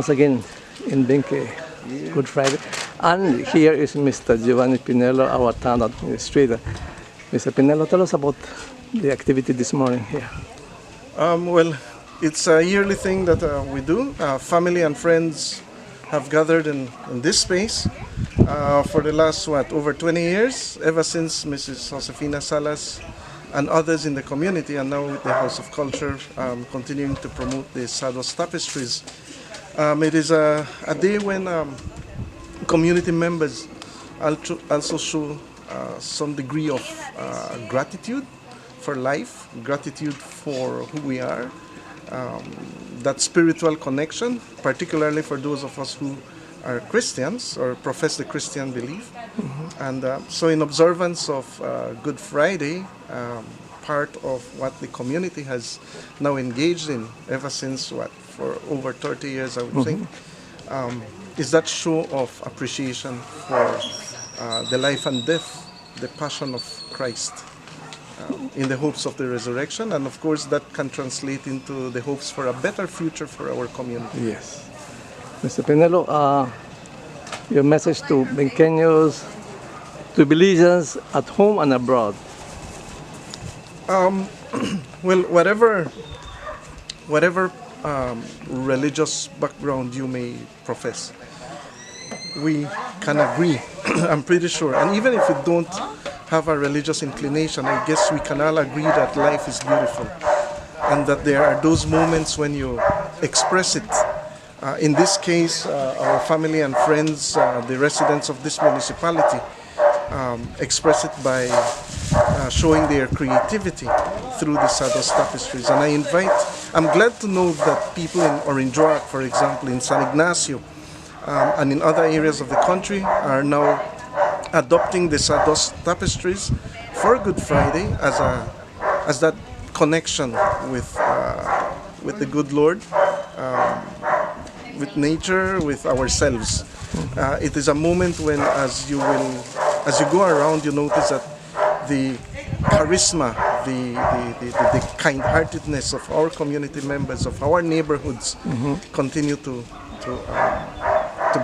once again in Benque, Good Friday. And here is Mr. Giovanni Pinello, our town administrator. Mr. Pinello, tell us about the activity this morning here. Well, it's a yearly thing that we do. Family and friends have gathered in this space for the last, over 20 years, ever since Mrs. Josefina Salas and others in the community, and now with the House of Culture continuing to promote the Sawdust Tapestries. It is a day when community members also show some degree of gratitude for life, gratitude for who we are, that spiritual connection, particularly for those of us who are Christians or profess the Christian belief. Mm-hmm. And so in observance of Good Friday, part of what the community has now engaged in ever since, for over 30 years, I would mm-hmm. think, is that show of appreciation for the life and death, the passion of Christ, in the hopes of the resurrection. And of course that can translate into the hopes for a better future for our community. Yes. Mr. Pinello, your message to Benqueños, to Belizeans at home and abroad. Well, whatever religious background you may profess, we can agree, I'm pretty sure, and even if you don't have a religious inclination, I guess we can all agree that life is beautiful and that there are those moments when you express it. In this case, our family and friends, the residents of this municipality, express it by showing their creativity through the Sawdust Tapestries. And I'm glad to know that people in Orinjoac, for example, in San Ignacio, and in other areas of the country are now adopting the Sawdust Tapestries for Good Friday as that connection with the good Lord, with nature, with ourselves. It is a moment when, as you go around, you notice that the charisma, the kind-heartedness of our community members, of our neighborhoods, mm-hmm. continue to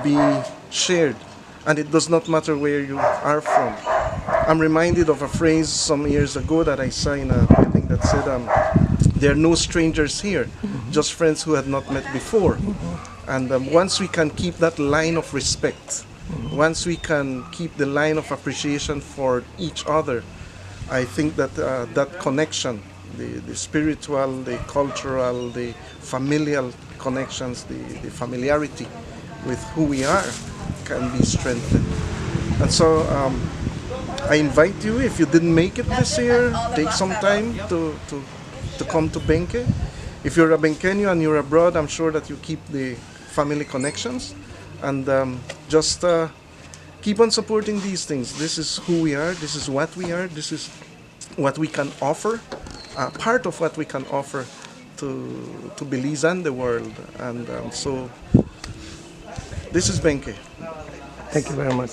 be shared. And it does not matter where you are from. I'm reminded of a phrase some years ago that I saw in a meeting that said, there are no strangers here, mm-hmm. just friends who had not met before. Mm-hmm. And once we can keep that line of respect, mm-hmm. once we can keep the line of appreciation for each other, I think that that connection, the spiritual, the cultural, the familial connections, the familiarity with who we are can be strengthened. And so I invite you, if you didn't make it this year, take some time to come to Benque. If you're a Benqueño and you're abroad, I'm sure that you keep the family connections, and just keep on supporting these things. This is who we are, this is what we are, this is what we can offer, part of what we can offer to Belize and the world. And so this is Benque. Thank you very much.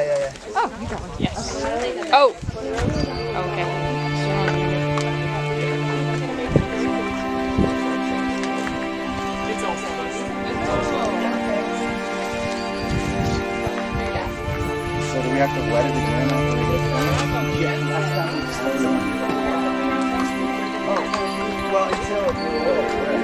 Oh, you got one. Yes. Oh. Okay. So do we have to wet it again after we get done? Oh, well, until it's a little wet.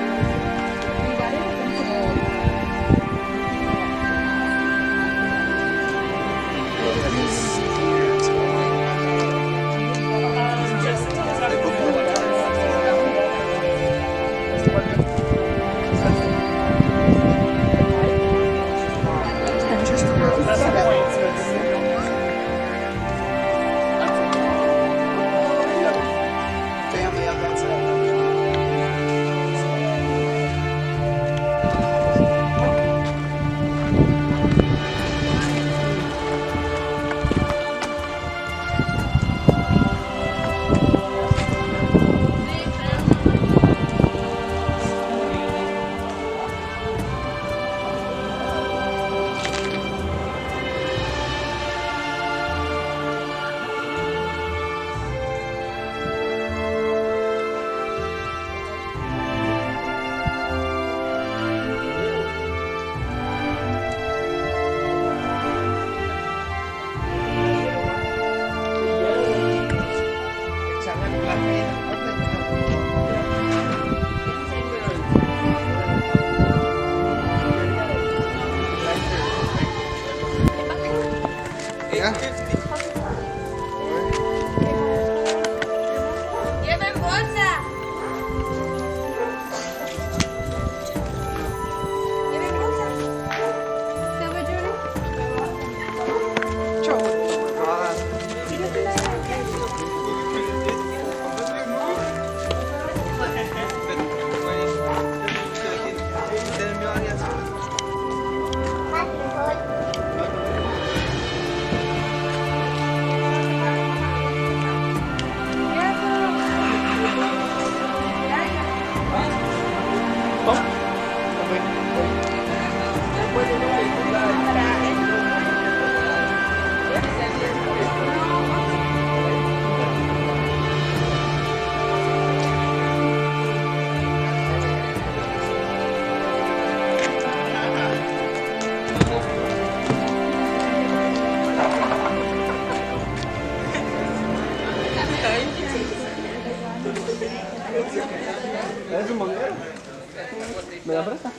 ¿Me la presta?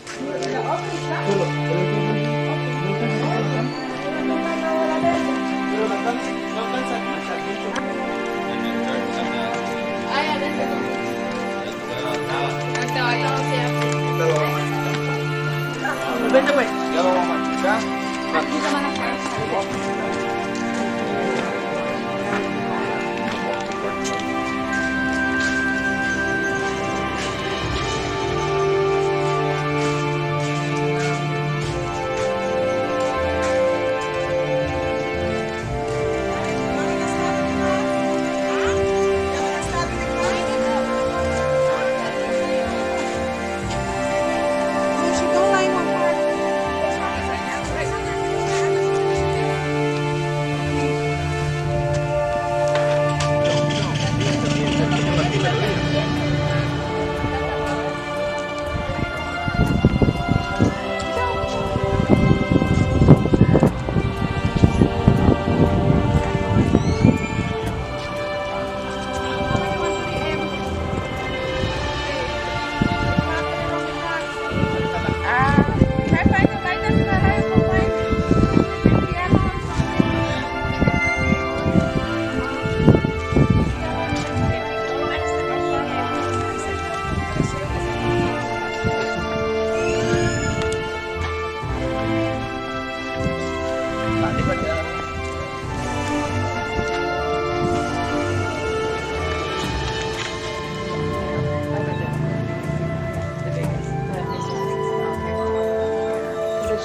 Vente, güey. Ya lo vamos a machucar.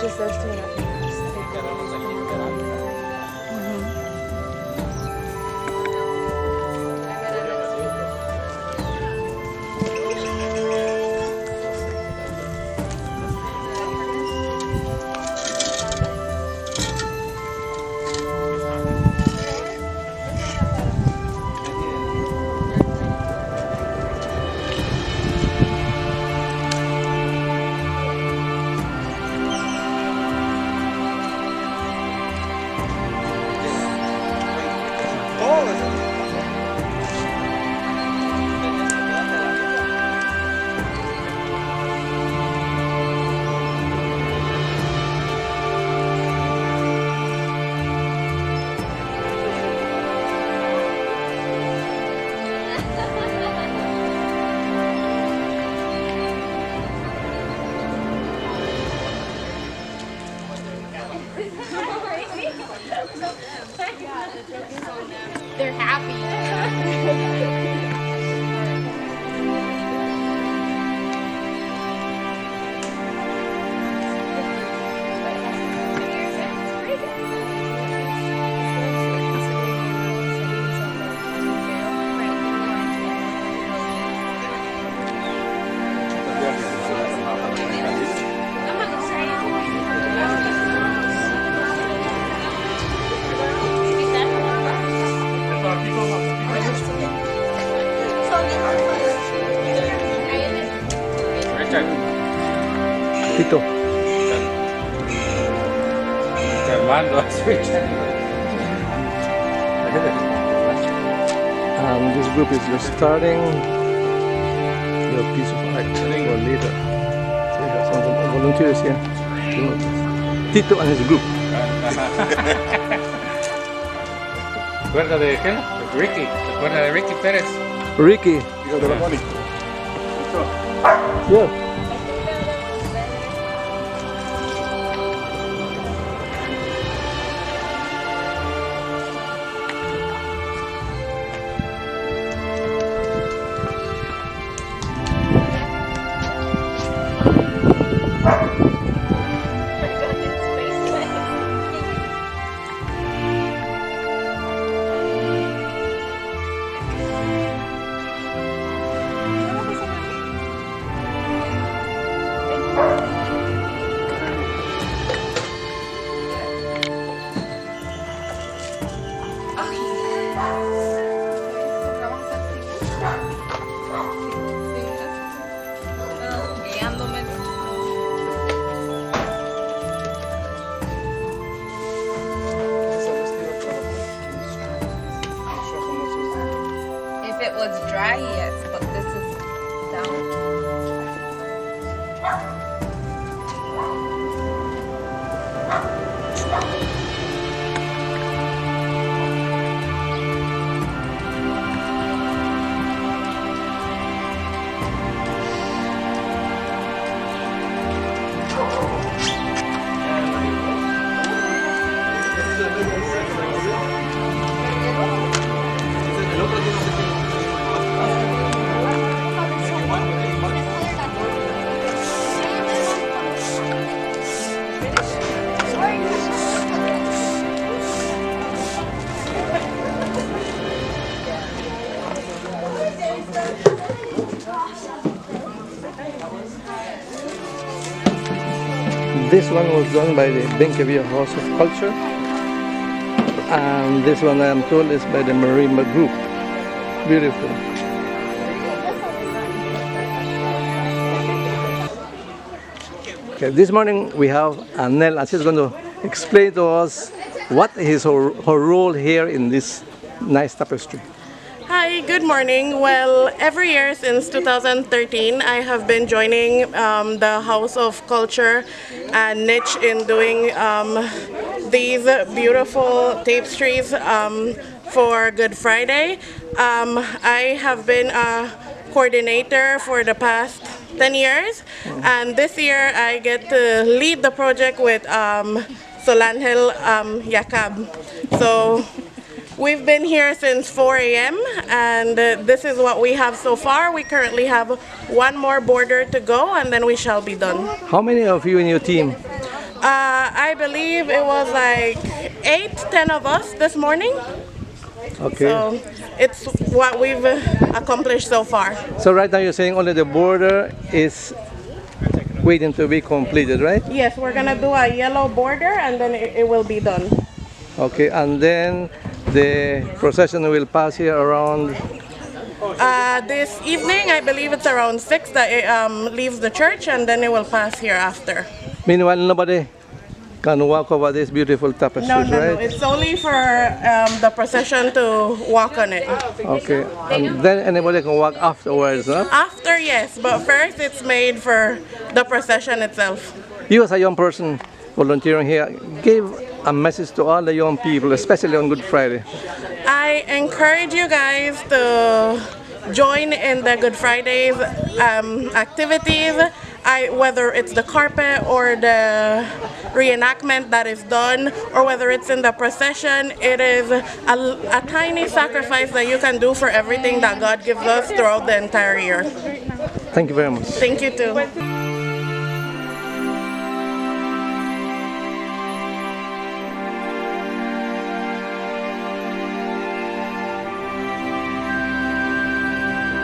Just those two and Richard. Tito. Armando es Richard. And this group is just starting your piece of art for later. So you have some volunteers here. Tito and his group. ¿Te acuerdas de qué? De Ricky. ¿Te acuerdas de Ricky Pérez? Ricky. Hijo de la Poli. Yeah. If it was dry, yes, but this is down. This one was done by the Benque House of Culture, and this one I am told is by the Marimba group. Beautiful. Okay, this morning we have Annelle, and she's going to explain to us what is her role here in this nice tapestry. Hi, good morning. Well, every year since 2013, I have been joining the House of Culture and niche in doing these beautiful tapestries for Good Friday. I have been a coordinator for the past 10 years, and this year I get to lead the project with Solanhel Yakab. So we've been here since 4 a.m. and this is what we have so far. We currently have one more border to go and then we shall be done. How many of you in your team? I believe it was like 10 of us this morning. Okay. So it's what we've accomplished so far. So right now you're saying only the border is waiting to be completed, right? Yes, we're gonna do a yellow border and then it will be done. Okay, and then the procession will pass here around. This evening, I believe it's around 6 that it leaves the church and then it will pass here after. Meanwhile, nobody can walk over this beautiful tapestries, No, right? it's only for the procession to walk on it. Okay, and then anybody can walk afterwards, huh? After, yes, but first it's made for the procession itself. You as a young person volunteering here, give a message to all the young people, especially on Good Friday. I encourage you guys to join in the Good Fridays activities. Whether it's the carpet or the reenactment that is done, or whether it's in the procession, it is a tiny sacrifice that you can do for everything that God gives us throughout the entire year. Thank you very much. Thank you too.